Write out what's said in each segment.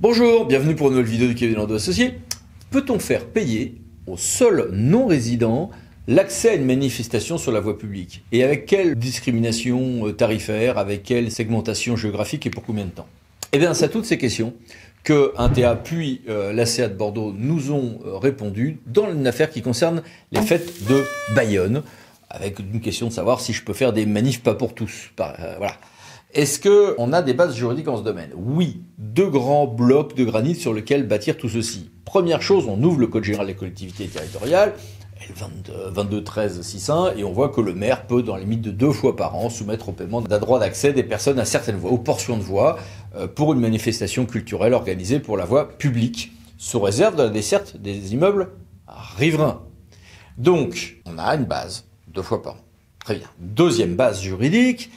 Bonjour, bienvenue pour une nouvelle vidéo du Kevin Landau Associés. Peut-on faire payer aux seuls non-résidents l'accès à une manifestation sur la voie publique? Et avec quelle discrimination tarifaire, avec quelle segmentation géographique et pour combien de temps? Eh bien, c'est à toutes ces questions que TA puis l'ACA de Bordeaux nous ont répondu dans une affaire qui concerne les fêtes de Bayonne, avec une question de savoir si je peux faire des manifs pas pour tous. Voilà. Est-ce qu'on a des bases juridiques en ce domaine? Oui, deux grands blocs de granit sur lesquels bâtir tout ceci. Première chose, on ouvre le Code général des collectivités territoriales, L22-13-6.1, et on voit que le maire peut, dans la limite de 2 fois par an, soumettre au paiement d'un droit d'accès des personnes à certaines voies, aux portions de voies, pour une manifestation culturelle organisée pour la voie publique, sous réserve de la desserte des immeubles riverains. Donc, on a une base, 2 fois par an. Très bien. Deuxième base juridique,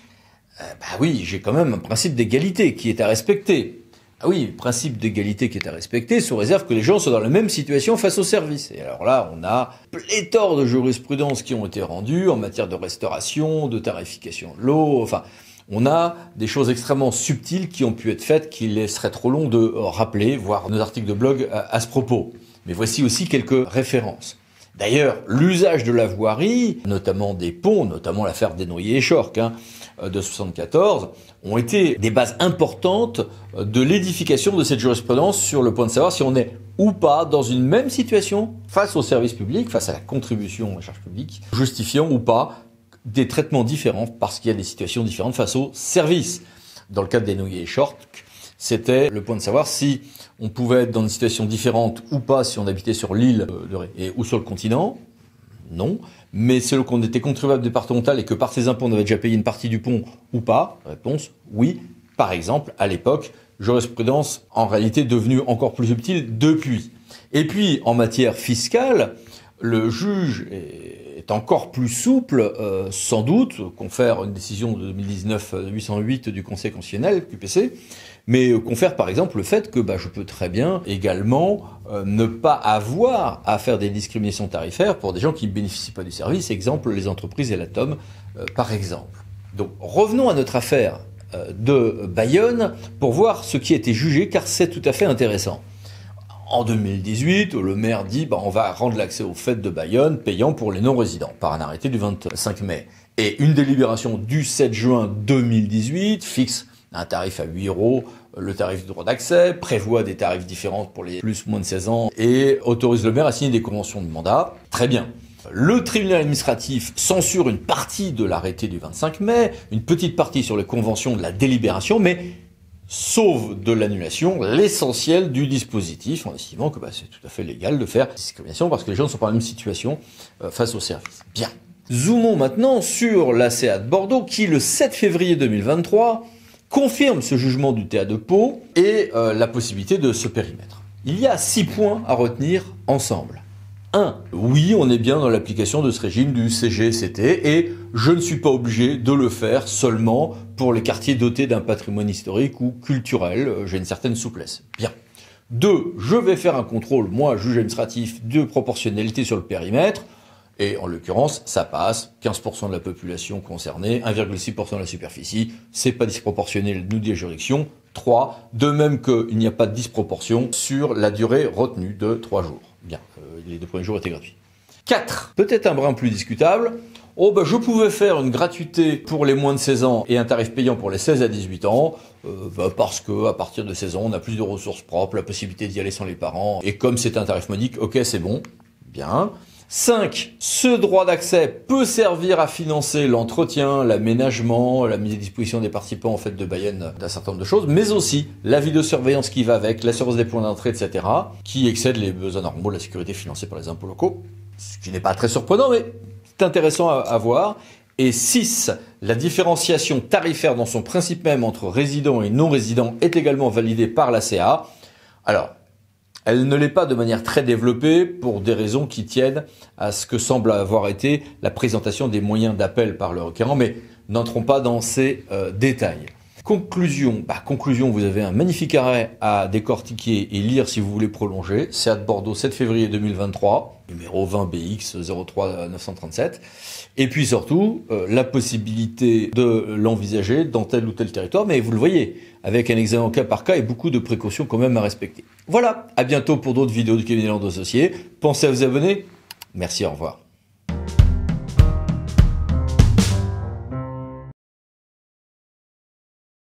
oui, j'ai quand même un principe d'égalité qui est à respecter. Ah oui, principe d'égalité qui est à respecter, sous réserve que les gens soient dans la même situation face au service. Et alors là, on a pléthore de jurisprudences qui ont été rendues en matière de restauration, de tarification de l'eau, enfin, on a des choses extrêmement subtiles qui ont pu être faites, qu'il serait trop long de rappeler, voire nos articles de blog à ce propos. Mais voici aussi quelques références. D'ailleurs, l'usage de la voirie, notamment des ponts, notamment l'affaire Desnoyers et Schorck, de 74, ont été des bases importantes de l'édification de cette jurisprudence sur le point de savoir si on est ou pas dans une même situation face au service public, face à la contribution à la charge publique, justifiant ou pas des traitements différents parce qu'il y a des situations différentes face au service. Dans le cas de Desnoyers et Schorck, c'était le point de savoir si on pouvait être dans une situation différente ou pas si on habitait sur l'île ou sur le continent. Non. Mais c'est qu'on était contribuable départemental et que par ses impôts on avait déjà payé une partie du pont ou pas. Réponse, oui. Par exemple, à l'époque, jurisprudence en réalité devenue encore plus subtile depuis. Et puis, en matière fiscale, le juge est encore plus souple, sans doute, confère une décision de 2019 808 du Conseil constitutionnel, QPC, mais confère par exemple le fait que je peux très bien également ne pas avoir à faire des discriminations tarifaires pour des gens qui ne bénéficient pas du service, exemple les entreprises et l'atome par exemple. Donc revenons à notre affaire de Bayonne pour voir ce qui a été jugé, car c'est tout à fait intéressant. En 2018, le maire dit on va rendre l'accès aux fêtes de Bayonne payant pour les non-résidents par un arrêté du 25 mai. Et une délibération du 7 juin 2018 fixe un tarif à 8 €, le tarif du droit d'accès, prévoit des tarifs différents pour les plus ou moins de 16 ans et autorise le maire à signer des conventions de mandat. Très bien. Le tribunal administratif censure une partie de l'arrêté du 25 mai, une petite partie sur les conventions de la délibération, mais sauve de l'annulation l'essentiel du dispositif en estimant que c'est tout à fait légal de faire discrimination parce que les gens ne sont pas dans la même situation face au service. Bien. Zoomons maintenant sur l'ACA de Bordeaux qui, le 7 février 2023, confirme ce jugement du TA de Pau et la possibilité de ce périmètre. Il y a 6 points à retenir ensemble. 1. Oui, on est bien dans l'application de ce régime du CGCT et je ne suis pas obligé de le faire seulement pour les quartiers dotés d'un patrimoine historique ou culturel. J'ai une certaine souplesse. Bien. 2. Je vais faire un contrôle, moi, juge administratif, de proportionnalité sur le périmètre. Et en l'occurrence, ça passe, 15% de la population concernée, 1,6% de la superficie, c'est pas disproportionnel, nous dit la juridiction. 3. De même qu'il n'y a pas de disproportion sur la durée retenue de 3 jours. Bien, les 2 premiers jours étaient gratuits. 4. Peut-être un brin plus discutable. Je pouvais faire une gratuité pour les moins de 16 ans et un tarif payant pour les 16 à 18 ans, parce que à partir de 16 ans, on a plus de ressources propres, la possibilité d'y aller sans les parents, et comme c'est un tarif modique, ok, c'est bon. Bien. 5. Ce droit d'accès peut servir à financer l'entretien, l'aménagement, la mise à disposition des participants en fête de Bayonne d'un certain nombre de choses, mais aussi la vidéosurveillance qui va avec, l'assurance des points d'entrée, etc., qui excède les besoins normaux de la sécurité financée par les impôts locaux, ce qui n'est pas très surprenant, mais c'est intéressant à voir. Et 6. La différenciation tarifaire dans son principe même entre résidents et non-résidents est également validée par l'ACA. Alors, elle ne l'est pas de manière très développée pour des raisons qui tiennent à ce que semble avoir été la présentation des moyens d'appel par le requérant, mais n'entrons pas dans ces détails. Conclusion, vous avez un magnifique arrêt à décortiquer et lire si vous voulez prolonger. C'est à Bordeaux, 7 février 2023, numéro 20 BX 03 937. Et puis surtout, la possibilité de l'envisager dans tel ou tel territoire, mais vous le voyez, avec un examen cas par cas et beaucoup de précautions quand même à respecter. Voilà, à bientôt pour d'autres vidéos du cabinet Landau Associés. Pensez à vous abonner. Merci, au revoir.